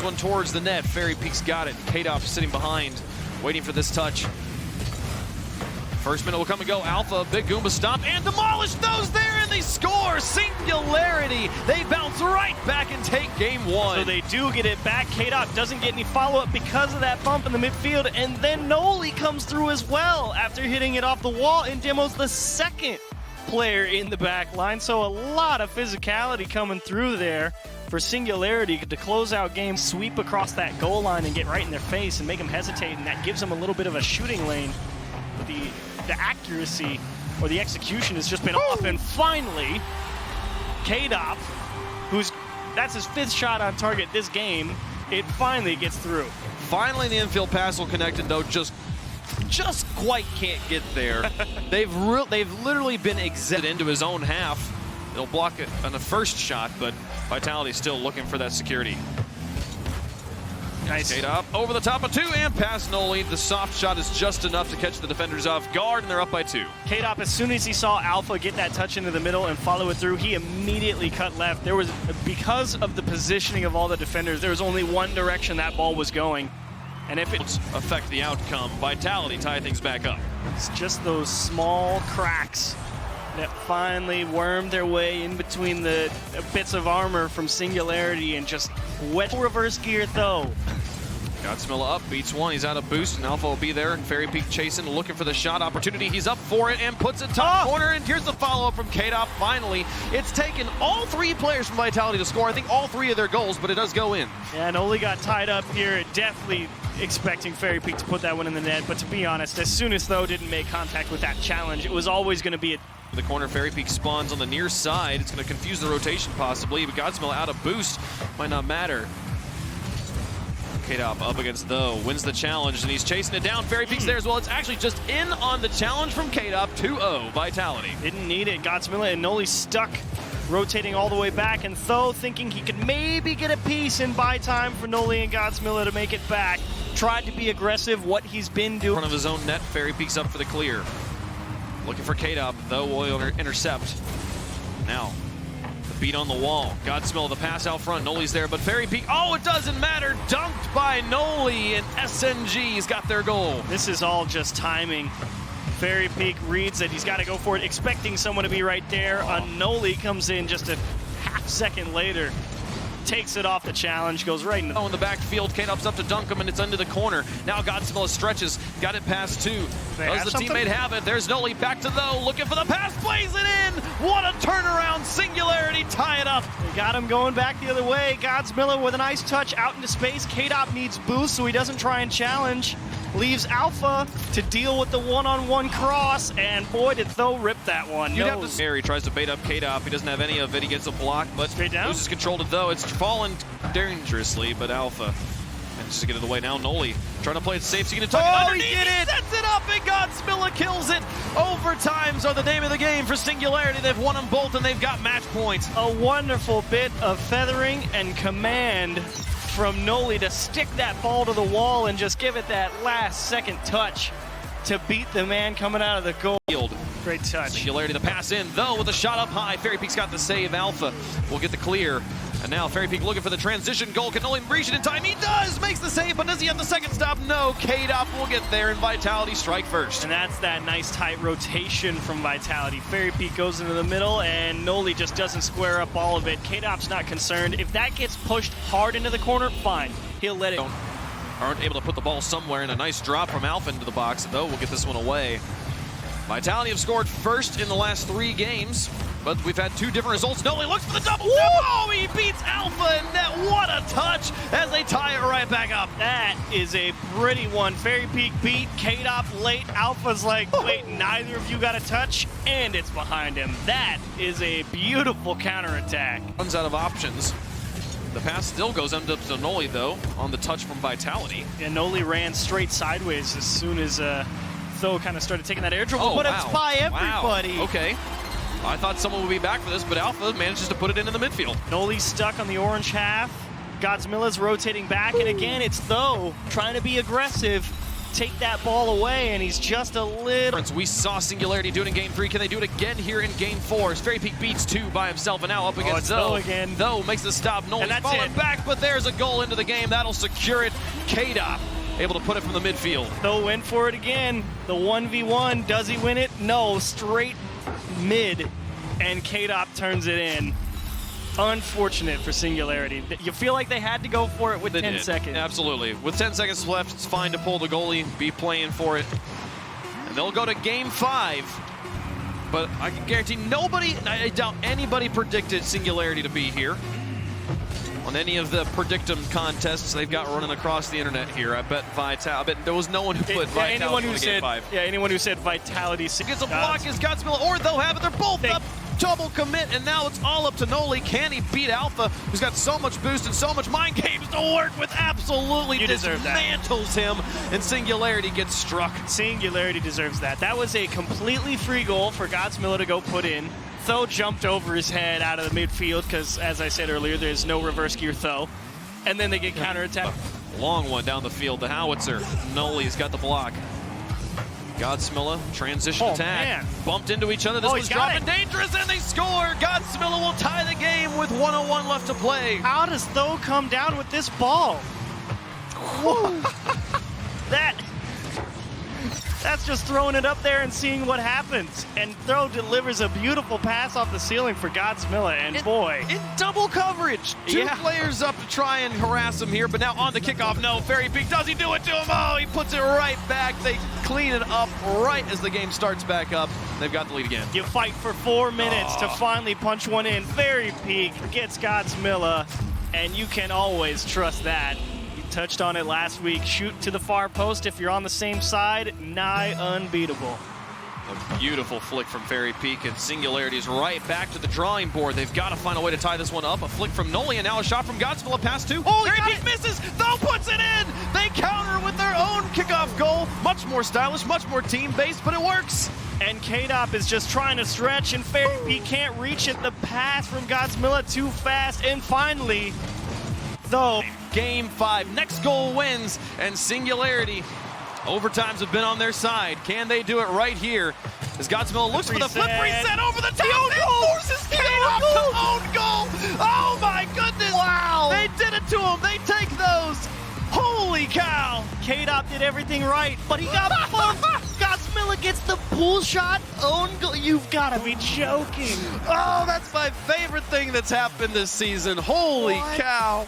one towards the net. Fairy Peak's got it. Kadoff sitting behind, waiting for this touch. First minute will come and go. Alpha, big Goomba stomp, and demolish those there, and they score! Singularity! They bounce right back and take game one. So they do get it back. Kadoff doesn't get any follow-up because of that bump in the midfield, and then Noli comes through as well after hitting it off the wall and demos the second player in the back line. So a lot of physicality coming through there for Singularity to close out game, sweep across that goal line and get right in their face and make them hesitate, and that gives them a little bit of a shooting lane. But the accuracy or the execution has just been off, and finally Kadoff, that's his 5th shot on target this game, it finally gets through. Finally the infield pass will connect, and though just quite can't get there. They've literally been exited into his own half. They'll block it on the first shot, but Vitality still looking for that security. Nice. Kadoff over the top of 2 and past Noli. The soft shot is just enough to catch the defenders off guard, and they're up by 2. Kadoff, as soon as he saw Alpha get that touch into the middle and follow it through, he immediately cut left. There was, because of the positioning of all the defenders, there was only one direction that ball was going. And if it affect the outcome, Vitality tie things back up. It's just those small cracks that finally wormed their way in between the bits of armor from Singularity and just wet reverse gear though. Godsmilla up, beats one, he's out of boost, and Alpha will be there, and Fairy Peak chasing, looking for the shot opportunity. He's up for it and puts it top corner, and here's the follow-up from Kadoff. Finally, it's taken all 3 players from Vitality to score, I think all 3 of their goals, but it does go in. Yeah, Noli got tied up here, definitely expecting Fairy Peak to put that one in the net, but to be honest, as soon as Though didn't make contact with that challenge, it was always going to be a the corner. Fairy Peak spawns on the near side. It's going to confuse the rotation possibly, but Godsmilla out of boost might not matter. Kadoff up against Though, wins the challenge, and he's chasing it down. Fairy Peak's there as well. It's actually just in on the challenge from Kadoff. 2-0 Vitality. Didn't need it. Godsmilla and Noli stuck, rotating all the way back, and Though thinking he could maybe get a piece and buy time for Noli and Godsmilla to make it back. Tried to be aggressive, what he's been doing. In front of his own net, Fairy Peak's up for the clear. Looking for Kadoff, Though will intercept. Now, the beat on the wall. Godsmilla, the pass out front. Noli's there, but Fairy Peak, oh, it doesn't matter. Dunked by Noli, and SNG's got their goal. This is all just timing. Fairy Peak reads that he's got to go for it, expecting someone to be right there. Noli comes in just a half second later. Takes it off the challenge, goes right in the backfield. Kadoff's up to dunk him, and it's under the corner. Now Godsmilla stretches, got it past 2. Does the teammate have it? There's Noli back to Though, looking for the pass, plays it in. What a turnaround! Singularity tie it up. They got him going back the other way. Godsmilla with a nice touch out into space. Kadoff needs boost, so he doesn't try and challenge. Leaves Alpha to deal with the one-on-one cross, and boy, did Though rip that one. You'd have to He tries to bait up Kadoff. He doesn't have any of it. He gets a block, but straight down. Loses control to Though. It's fallen dangerously, but Alpha manages to get it away. Now Noli trying to play it safe. So he can tuck it underneath. He did it! He sets it up, and Godsmilla kills it. Overtimes are the name of the game for Singularity. They've won them both, and they've got match points. A wonderful bit of feathering and command from Noli to stick that ball to the wall and just give it that last second touch to beat the man coming out of the goal. Great touch. Singularity, the pass in, Though with a shot up high. Fairy Peak's got the save. Alpha will get the clear. And now Fairy Peak looking for the transition goal. Can Noli reach it in time? He does! Makes the save, but does he have the second stop? No. Kadoff will get there, and Vitality strike first. And that's that nice tight rotation from Vitality. Fairy Peak goes into the middle, and Noli just doesn't square up all of it. Kadoff's not concerned. If that gets pushed hard into the corner, fine. He'll let it. Aren't able to put the ball somewhere, and a nice drop from Alpha into the box. Though will get this one away. Vitality have scored first in the last 3 games, but we've had 2 different results. Noli looks for the double. Oh, he beats Alpha in net. What a touch as they tie it right back up. That is a pretty one. Fairy Peak beat Kadoff late. Alpha's like, wait, neither of you got a touch, and it's behind him. That is a beautiful counterattack. Runs out of options. The pass still goes into Noli, though, on the touch from Vitality. And Noli ran straight sideways as soon as Though kind of started taking that air dribble, but wow. It's by everybody. Wow. Okay. I thought someone would be back for this, but Alpha manages to put it into the midfield. Noli's stuck on the orange half. Godsmilla's rotating back, and again, it's Though trying to be aggressive take that ball away, and he's just a little... We saw Singularity do it in Game 3. Can they do it again here in Game 4? Very Peak beats 2 by himself, and now up against Zoe. again. Zoe makes the stop. Nolan's falling back, but there's a goal into the game. That'll secure it. K-Dop able to put it from the midfield. Zoe went for it again. The 1v1. Does he win it? No. Straight mid, and K-Dop turns it in. Unfortunate for Singularity. You feel like they had to go for it with 10 seconds. Absolutely. With 10 seconds left, it's fine to pull the goalie, be playing for it. And they'll go to Game 5. But I can guarantee nobody, I doubt anybody predicted Singularity to be here. On any of the Predictum contests they've got running across the internet here, I bet there was no one who put Vitality in Game 5. Yeah, anyone who said Vitality. Gets a block is Godsmill, or they'll have it. They're both up. Double commit, and now it's all up to Noli. Can he beat Alpha, who's got so much boost and so much mind games to work with? Absolutely dismantles him, and Singularity gets struck. Singularity deserves that. That was a completely free goal for Godsmiller to go put in. Tho jumped over his head out of the midfield because, as I said earlier, there's no reverse gear Tho. And then they get counterattacked. Long one down the field. The howitzer. Noli's got the block. Godsmilla, transition attack, man. Bumped into each other. This one's dropping dangerous, and they score! Godsmilla will tie the game with 1:01 left to play. How does Tho come down with this ball? That's just throwing it up there and seeing what happens. And Tho delivers a beautiful pass off the ceiling for Godsmilla, and boy. In double coverage. Two players up to try and harass him here, but now on the kickoff, no, Very Peak, does he do it to him? Oh, he puts it right back. They clean it up right as the game starts back up. They've got the lead again. You fight for 4 minutes to finally punch one in. Very Peak gets Godsmilla, and you can always trust that. Touched on it last week. Shoot to the far post if you're on the same side. Nigh unbeatable. A beautiful flick from Fairy Peak, and Singularity's right back to the drawing board. They've got to find a way to tie this one up. A flick from Noli, and now a shot from Godsmill. Pass to Fairy Peak misses. Tho puts it in. They counter with their own kickoff goal. Much more stylish, much more team-based, but it works. And K-Dop is just trying to stretch, and Fairy Peak can't reach it. The pass from Godsmilla too fast, and finally, Tho. Game 5, next goal wins, and Singularity, overtimes have been on their side. Can they do it right here? As Godsmill looks for the flip reset over the top, and forces K-Dop to own goal. Oh my goodness! Wow! They did it to him. They take those. Holy cow! K-Dop did everything right, but he got bumped. Godsmilla gets the pull shot, own goal. You've got to be joking. Oh, that's my favorite thing that's happened this season. Holy cow!